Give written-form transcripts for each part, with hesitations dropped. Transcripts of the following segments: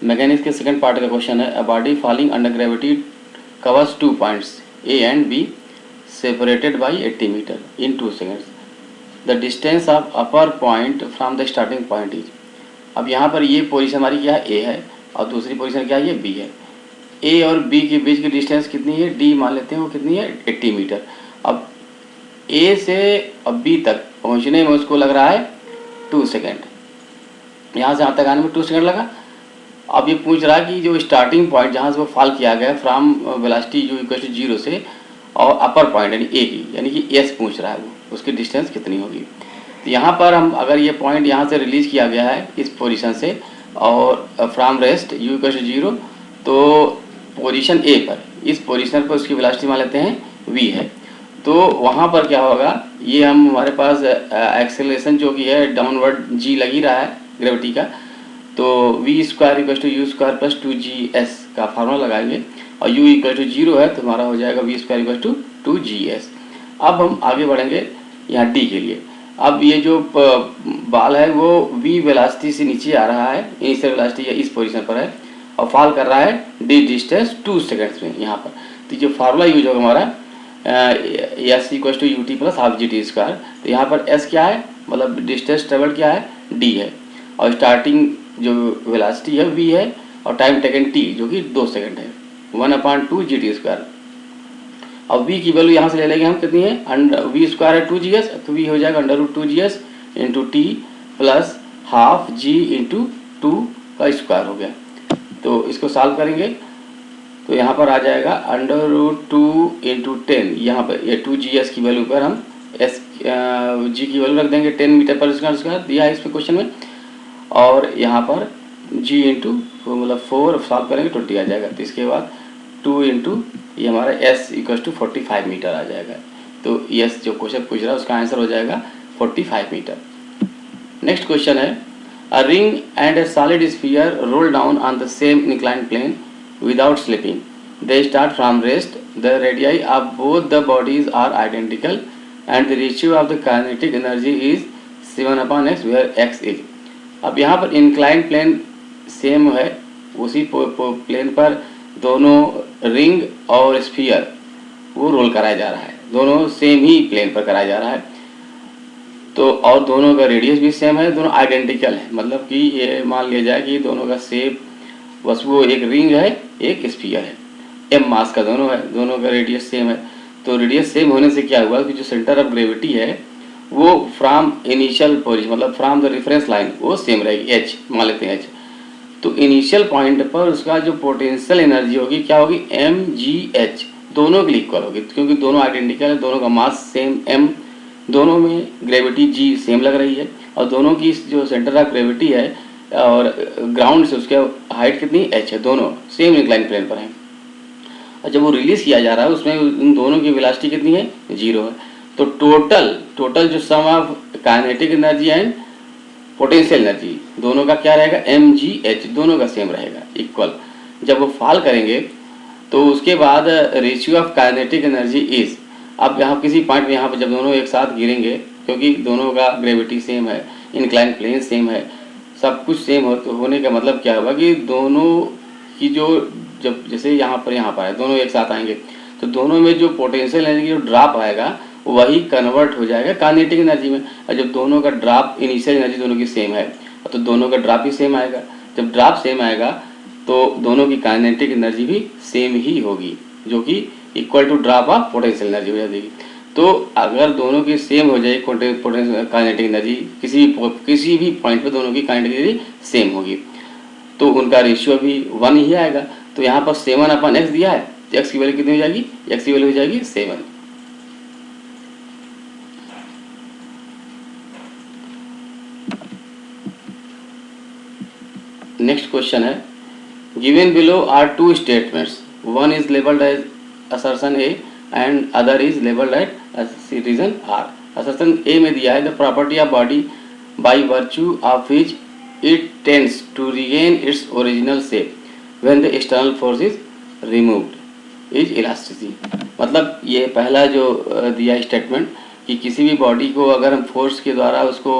Mechanics के second part का question है, a body falling under gravity covers 2 points A and B separated by 80 metre in 2 seconds. The distance of upper point from the starting point is. अब यहाँ पर ये position हमारी क्या है, ए है, और दूसरी पोजीशन क्या है, ये बी है। ए और बी के बीच की डिस्टेंस कितनी है, डी मान लेते हैं, वो कितनी है 80 मीटर। अब ए से अब बी तक पहुँचने में उसको लग रहा है 2 सेकेंड। यहाँ से यहाँ तक आने में 2 सेकेंड लगा। अब ये पूछ रहा है कि जो स्टार्टिंग पॉइंट जहाँ से वो फॉल किया गया फ्रॉम वेलोसिटी जो इक्वल टू 0 से, और अपर पॉइंट यानी ए की, यानी कि एस पूछ रहा है, वो उसकी डिस्टेंस कितनी होगी। तो यहाँ पर हम अगर ये पॉइंट यहाँ से रिलीज किया गया है इस पोजीशन से, और from rest u equal to 0, तो पोजीशन ए पर, इस पोजीशन पर उसकी वेलोसिटी मान लेते हैं v है। तो वहाँ पर क्या होगा, ये हम हमारे पास एक्सेलरेशन जो कि है डाउनवर्ड g लग ही रहा है ग्रेविटी का, तो v square equal to u square plus 2gs का फार्मूला लगाएंगे, और u इक्वल टू 0 है तो हमारा हो जाएगा v square equal to 2gs। अब हम आगे बढ़ेंगे यहाँ d के लिए। अब ये जो बाल है वो v वेलोसिटी से नीचे आ रहा है, इनिशियल वेलोसिटी इस पोजीशन पर है, और फॉल कर रहा है d डिस्टेंस 2 सेकेंड्स में यहाँ पर। तो जो फार्मूला यूज होगा हमारा s equal to u t plus half g t square. तो यहाँ पर s क्या है, मतलब डिस्टेंस ट्रेवल क्या है, d है, और स्टार्टिंग जो वेलोसिटी है v है, और टाइम टेकन t जो कि 2 सेकंड है, 1/2 जी टी स्क्वायर। अब v की वैल्यू यहाँ से ले लेंगे हम, कितनी है, v स्क्वायर है 2gs, तो v हो जाएगा √2gs into T plus half g into 2 का स्क्वायर हो गया। तो इसको सॉल्व करेंगे तो यहाँ पर आ जाएगा √2 इंटू 10, यहाँ पर ये 2gs की वैल्यू पर हम g की वैल्यू रख देंगे 10 मीटर पर स्क्वायर दिया है इसमें क्वेश्चन में, और यहाँ पर g इंटू मतलब 4 सॉल्व करेंगे 20 आ जाएगा। तो इसके बाद 2 इंटू ये हमारा s इक्वल टू 45 मीटर आ जाएगा। तो यस जो क्वेश्चन पूछ रहा है उसका आंसर हो जाएगा 45 मीटर। नेक्स्ट क्वेश्चन है, a ring and a solid sphere roll down on the same inclined plane without slipping. They start from rest, the radii of both the bodies are identical and the ratio of the kinetic energy is 7/x where x is. अब यहाँ पर inclined plane same है, उसी plane पर दोनों ring और sphere वो role कराया जा रहा है, दोनों सेम ही प्लेन पर कराया जा रहा है। तो और दोनों का रेडियस भी सेम है, दोनों आइडेंटिकल है, मतलब कि ये मान लिया जाए कि दोनों का शेप बस वो एक रिंग है एक स्फीयर है, m मास का दोनों है, दोनों का रेडियस सेम है। तो रेडियस सेम होने से क्या हुआ कि जो सेंटर ऑफ ग्रेविटी है वो फ्रॉम इनिशियल पोजीशन मतलब फ्रॉम द रेफरेंस लाइन वो सेम रहेगी, h मान लेते हैं h। तो इनिशियल पॉइंट पर उसका जो पोटेंशियल एनर्जी होगी क्या होगी, mgh, दोनों के लिए इक्वल होगी, क्योंकि दोनों आइडेंटिकल है, दोनों का मास सेम m, दोनों में ग्रेविटी g सेम लग रही है, और दोनों की जो सेंटर ऑफ ग्रेविटी है और ग्राउंड से उसके हाइट कितनी h है, दोनों सेम इंक्लाइन प्लेन पर हैं। और जब वो रिलीज किया जा रहा है उसमें उन दोनों की वेलोसिटी कितनी है, 0 है। तो टोटल जो sum of kinetic energy and potential energy दोनों का क्या रहेगा, mgh, दोनों का सेम रहेगा, इक्वल। जब वो फॉल करेंगे तो उसके बाद ratio of kinetic energy is, अब यहाँ किसी पॉइंट में यहाँ पर जब दोनों एक साथ गिरेंगे, क्योंकि दोनों का ग्रेविटी सेम है, इंक्लाइन प्लेन सेम है, सब कुछ सेम होने का मतलब क्या होगा कि दोनों की जो जब जैसे यहाँ पर है दोनों एक साथ आएंगे, तो दोनों में जो पोटेंशियल एनर्जी जो ड्रॉप आएगा वही कन्वर्ट हो जाएगा काइनेटिक एनर्जी में। और जब दोनों का ड्रॉप इनिशियल एनर्जी दोनों की सेम है तो दोनों का ड्रॉप ही सेम आएगा। जब ड्रॉप सेम आएगा तो दोनों की काइनेटिक एनर्जी भी सेम ही होगी, जो कि equal to drop of potential energy हो जाएगी। तो अगर दोनों की सेम हो जाए पोटेंशियल काइनेटिक एनर्जी, किसी भी पॉइंट पर दोनों की काइनेटिक एनर्जी सेम होगी, तो उनका रेशियो भी 1 ही आएगा। तो यहाँ पर 7/x दिया है, तो x की वैल्यू कितनी हो जाएगी, x की वैल्यू हो जाएगी 7। नेक्स्ट क्वेश्चन है, given below are 2 statements, one is labelled as assertion A and other is labelled as reason R. Assertion A में दिया है, the property of body by virtue of which it tends to regain its original shape when the external force is removed is elasticity. मतलब ये पहला जो दिया statement कि किसी भी बॉडी को अगर हम फोर्स के द्वारा उसको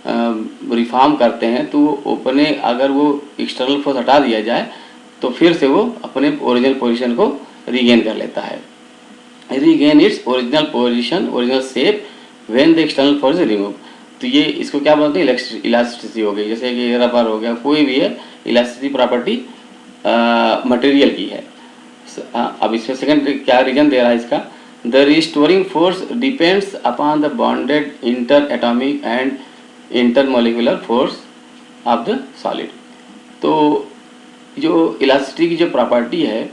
रिफॉर्म करते हैं तो वो अपने, अगर वो एक्सटर्नल फोर्स हटा दिया जाए तो फिर से वो अपने ओरिजिनल पोजीशन को रीगेन कर लेता है, regain its original position, original shape when the external force is remove. तो ये इसको क्या बोलते हैं, इलास्टिसिटी हो गई। जैसे कि रबर हो गया, कोई भी है, इलास्टिसिटी प्रॉपर्टी मटेरियल की है। अब इसमें सेकंड क्या रीजन दे रहा है इसका, the restoring force depends upon the bonded inter atomic and intermolecular force of the solid. तो जो इलास्टिसिटी की जो प्रॉपर्टी है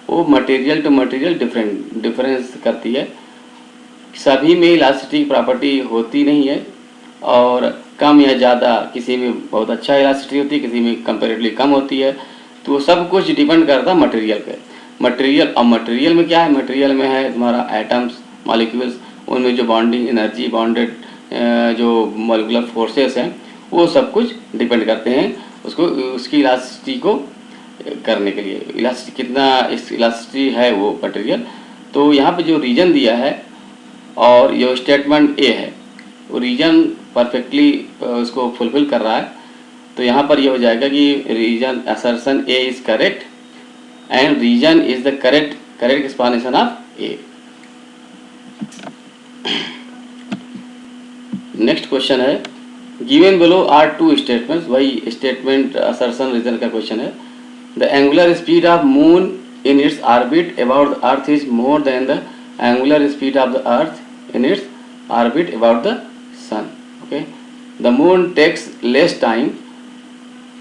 वो मटेरियल टू मटेरियल डिफरेंस करती है। सभी में इलास्टिसिटी की प्रॉपर्टी होती नहीं है, और कम या ज़्यादा किसी में बहुत अच्छा इलास्टिसिटी होती है, किसी में कंपेरेटिवली कम होती है। तो वो सब कुछ डिपेंड करता है मटेरियल पे। मटेरियल, अब मटेरियल में क्या है, मटेरियल में है तुम्हारा एटम्स, मॉलिक्यूल्स, उनमें जो बॉन्डिंग एनर्जी, बॉन्डेड जो मॉलिक्यूलर फोर्सेस हैं, वो सब कुछ डिपेंड करते हैं उसको, उसकी इलास्टिसिटी को करने के लिए। इलास्टिसिटी कितना इलास्टिसिटी है वो मटेरियल। तो यहाँ पे जो रीजन दिया है और जो स्टेटमेंट ए है वो रीजन परफेक्टली उसको फुलफिल कर रहा है। तो यहाँ पर ये हो जाएगा कि reason assertion A is correct and reason is the correct explanation of A. Next question है, given below are two statements, वही स्टेटमेंट असर्शन रीजन का क्वेश्चन है। The angular speed of moon in its orbit about the earth is more than the angular speed of the earth in its orbit about the sun. Okay, the moon takes less time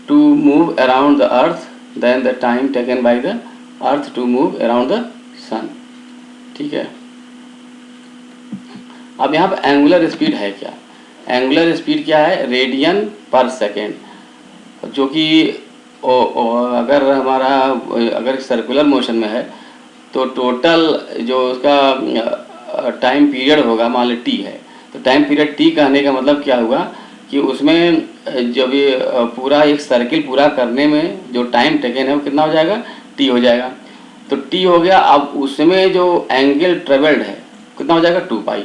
to move around the earth than the time taken by the earth to move around the sun. ठीक है। अब यहाँ पे angular speed है क्या, angular speed क्या है, radian पर सेकेंड, जो कि अगर हमारा अगर सर्कुलर मोशन में है तो टोटल जो उसका टाइम पीरियड होगा, मान लो टी है, तो टाइम पीरियड टी कहने का मतलब क्या हुआ कि उसमें जब ये पूरा एक सर्किल पूरा करने में जो टाइम टेकन है वो कितना हो जाएगा, टी हो जाएगा। तो टी हो गया। अब उसमें जो एंगल ट्रेवल्ड है कितना हो जाएगा, 2 पाई।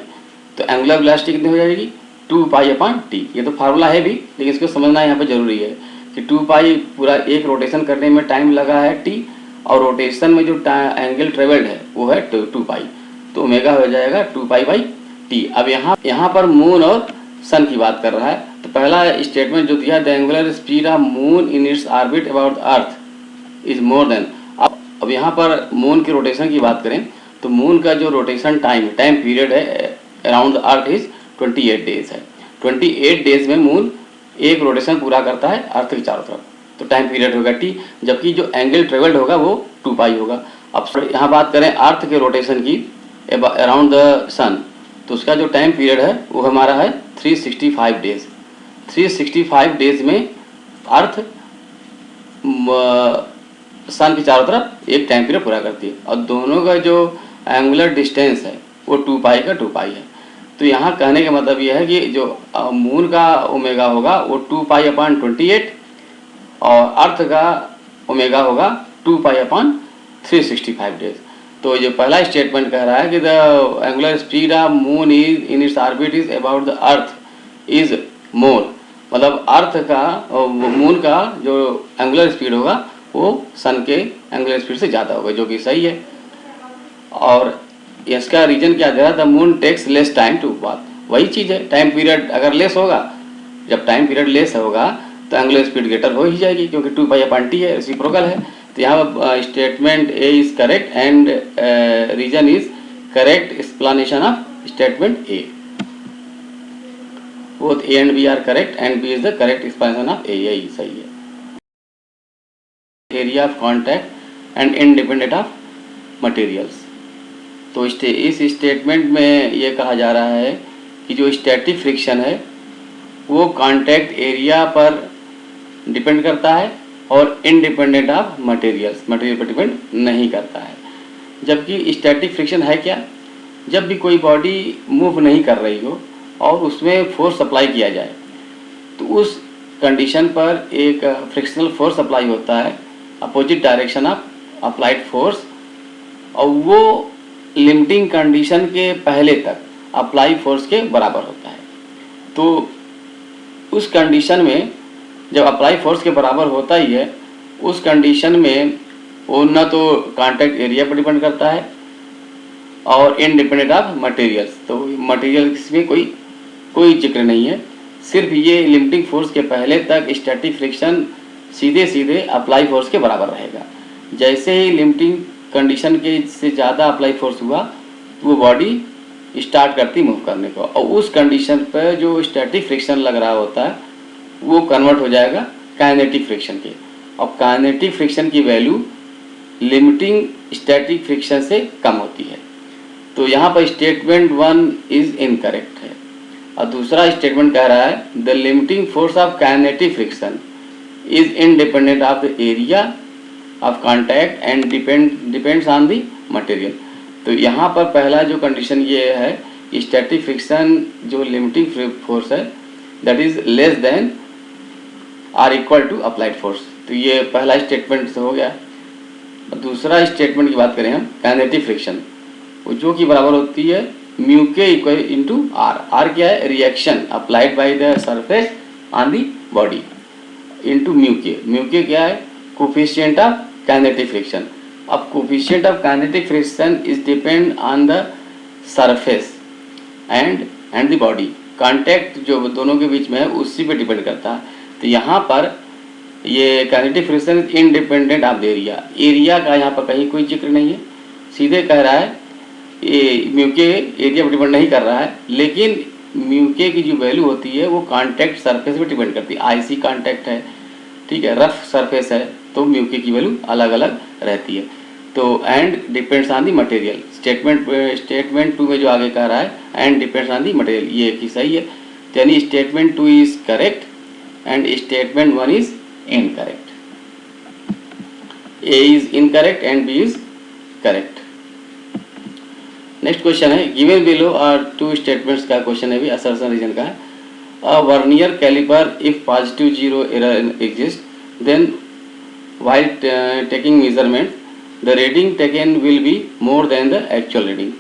तो एंगुलर वेलोसिटी कितनी हो जाएगी, 2 पाई अपॉन टी। ये तो फार्मूला है भी, लेकिन इसको समझना यहाँ पे जरूरी है कि 2 पाई पूरा एक रोटेशन करने में टाइम लगा है टी, और रोटेशन में जो एंगल ट्रेवल्ड है वो है 2 पाई। तो ओमेगा हो जाएगा 2 पाई बाई टी। अब यहाँ पर मून और सन की बात कर रहा है। तो पहला स्टेटमेंट जो दिया, the angular speed of moon in its orbit about earth is more then. अब यहाँ पर मून की रोटेशन की बात करें तो मून का जो रोटेशन टाइम पीरियड है around the earth is 28 days है। 28 डेज में मून एक रोटेशन पूरा करता है अर्थ के चारों तरफ, तो टाइम पीरियड होगा टी, जबकि जो एंगल ट्रेवल्ड होगा वो 2 पाई होगा। अब यहाँ बात करें अर्थ के रोटेशन की अराउंड द सन, तो उसका जो टाइम पीरियड है वो हमारा है 365 डेज। 365 डेज में अर्थ सन के चारों तरफ एक टाइम पीरियड पूरा करती है, और दोनों का जो एंगुलर डिस्टेंस है वो 2 पाई का 2 पाई है। तो यहाँ कहने का मतलब ये है कि जो मून का ओमेगा होगा वो 2 पाई अपॉन 28, और अर्थ का ओमेगा होगा 2 पाई अपॉन 365 डेज। तो ये पहला स्टेटमेंट कह रहा है कि the angular speed of moon is in its orbit is about the earth is मोर, मतलब अर्थ का मून का जो एंगुलर स्पीड होगा वो सन के एंगुलर स्पीड से ज़्यादा होगा, जो कि सही है। और इसका रीजन क्या दे रहा, the moon takes less time to बात, वही चीज़ है, टाइम पीरियड अगर लेस होगा, जब टाइम पीरियड लेस होगा तो एंगुलर स्पीड ग्रेटर हो ही जाएगी, क्योंकि 2 पाई अपॉन टी है, रेसिप्रोकल है। तो यहाँ statement A is correct and reason is correct explanation of statement A. Both A and B are correct and B is the correct explanation of A, यही सही है। Area of contact and independent of materials. तो इस statement में ये कहा जा रहा है कि जो स्टैटिक फ्रिक्शन है वो कॉन्टैक्ट एरिया पर डिपेंड करता है और इंडिपेंडेंट ऑफ मटेरियल पर डिपेंड नहीं करता है। जबकि स्टैटिक फ्रिक्शन है क्या, जब भी कोई बॉडी मूव नहीं कर रही हो और उसमें फोर्स अप्लाई किया जाए तो उस कंडीशन पर एक फ्रिक्शनल फोर्स अप्लाई होता है, opposite direction of applied force, और वो लिमिटिंग कंडीशन के पहले तक अप्लाई फोर्स के बराबर होता है। तो उस कंडीशन में जब अप्लाई फोर्स के बराबर होता ही है, उस कंडीशन में वो न तो कांटेक्ट एरिया पर डिपेंड करता है और इनडिपेंडेंट ऑफ मटेरियल्स। तो मटेरियल में कोई जिक्र नहीं है, सिर्फ ये लिमिटिंग फोर्स के पहले तक स्टैटिक फ्रिक्शन सीधे सीधे अप्लाई फोर्स के बराबर रहेगा। जैसे ही लिमिटिंग कंडीशन के से ज़्यादा अप्लाई फोर्स हुआ तो वो बॉडी स्टार्ट करती मूव करने को, और उस कंडीशन पर जो स्टैटिक फ्रिक्शन लग रहा होता है वो कन्वर्ट हो जाएगा काइनेटिक फ्रिक्शन के। अब काइनेटिक फ्रिक्शन की वैल्यू लिमिटिंग स्टैटिक फ्रिक्शन से कम होती है। तो यहाँ पर स्टेटमेंट 1 इज इनकरेक्ट है, और दूसरा स्टेटमेंट कह रहा है the limiting force of kinetic friction is independent of the area of contact and depends on the material. तो यहाँ पर पहला जो कंडीशन ये है कि स्टैटिक फ्रिक्शन जो लिमिटिंग फोर्स है that is less than or equal to applied force. तो ये पहला स्टेटमेंट हो गया। दूसरा स्टेटमेंट की बात करें हम, काइनेटिक फ्रिक्शन जो कि बराबर होती है म्यू के इक्वल इंटू आर। आर क्या है? Reaction applied by the surface on the body into mu K. Mu K क्या है? Coefficient of kinetic friction. अब coefficient of kinetic friction is depend on the surface and the body. Contact जो दोनों के बीच में है उसी पे डिपेंड करता है। तो यहाँ पर ये kinetic friction is independent of the area. Area का यहाँ पर कहीं कोई जिक्र नहीं है, सीधे कह रहा है ये म्यू के एरिया पर डिपेंड नहीं कर रहा है, लेकिन म्यू के की जो वैल्यू होती है वो कांटेक्ट सरफेस पे डिपेंड करती है। आईसी कांटेक्ट है, ठीक है, रफ सरफेस है, तो म्यू के की वैल्यू अलग अलग रहती है। तो and depends on the material. Statement 2 में जो आगे कह रहा है and depends on the material, ये की सही है। यानी statement 2 is correct and statement 1 is incorrect. A is incorrect and B is correct. Next question है गिवन बिलो आर 2 स्टेटमेंट्स का क्वेश्चन है, भी असर्शन रीजन का है। A vernier calliper if positive zero error exist then while taking measurement the reading taken will be more than the actual reading.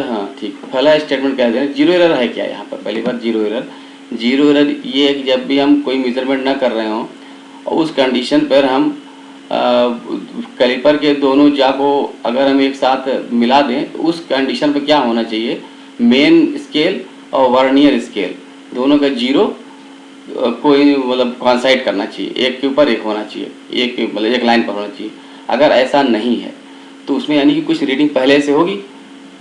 हाँ ठीक, पहला statement क्या है? जीरो एरर है क्या यहाँ पर? पहली बात जीरो एरर ये है कि जब भी हम कोई मेजरमेंट ना कर रहे हों और उस कंडीशन पर हम कैलिपर के दोनों जा को अगर हम एक साथ मिला दें तो उस कंडीशन पे क्या होना चाहिए? मेन स्केल और वर्नियर स्केल दोनों का जीरो कोई मतलब कॉन्साइड करना चाहिए, एक के ऊपर एक होना चाहिए, एक मतलब एक लाइन पर होना चाहिए। अगर ऐसा नहीं है तो उसमें यानी कि कुछ रीडिंग पहले से होगी,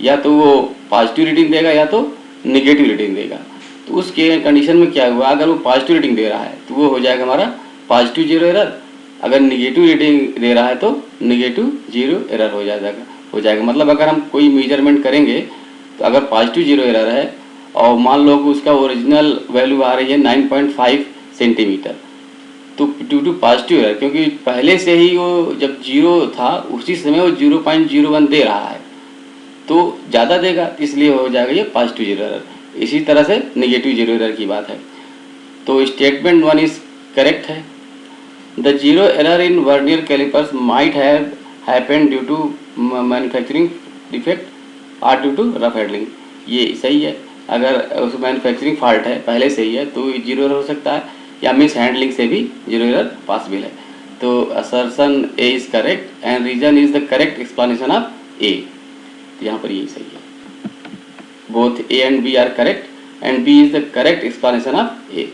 या तो वो पॉजिटिव रीडिंग देगा या तो निगेटिव रीडिंग देगा। तो उसके कंडीशन में क्या हुआ? अगर वो पॉजिटिव रीडिंग दे रहा है तो वो हो जाएगा हमारा पॉजिटिव जीरो एरर। अगर निगेटिव रीडिंग दे रहा है तो निगेटिव जीरो एरर हो जाएगा। मतलब अगर हम कोई मेजरमेंट करेंगे तो अगर पॉजिटिव जीरो एरर है और मान लो कि उसका ओरिजिनल वैल्यू आ रही है 9.5 सेंटीमीटर, तो ड्यू टू पॉजिटिव एरर, क्योंकि पहले से ही वो जब जीरो था उसी समय वो 0.01 दे रहा है तो ज़्यादा देगा, इसलिए हो जाएगा ये पॉजिटिव जीरो एरर। इसी तरह से निगेटिव जीरो एरर की बात है। तो स्टेटमेंट 1 इज करेक्ट है। The zero error in vernier calipers might have happened due to manufacturing defect or due to rough handling। ये सही है। अगर उस मैन्युफैक्चरिंग फॉल्ट है पहले से ही है तो जीरो एरर हो सकता है, या मिस हैंडलिंग से भी जीरो एरर पॉसिबल है। तो assertion A is correct and reason is the correct explanation of A. यहाँ पर यही सही है। Both A and B are correct and B is the correct explanation of A.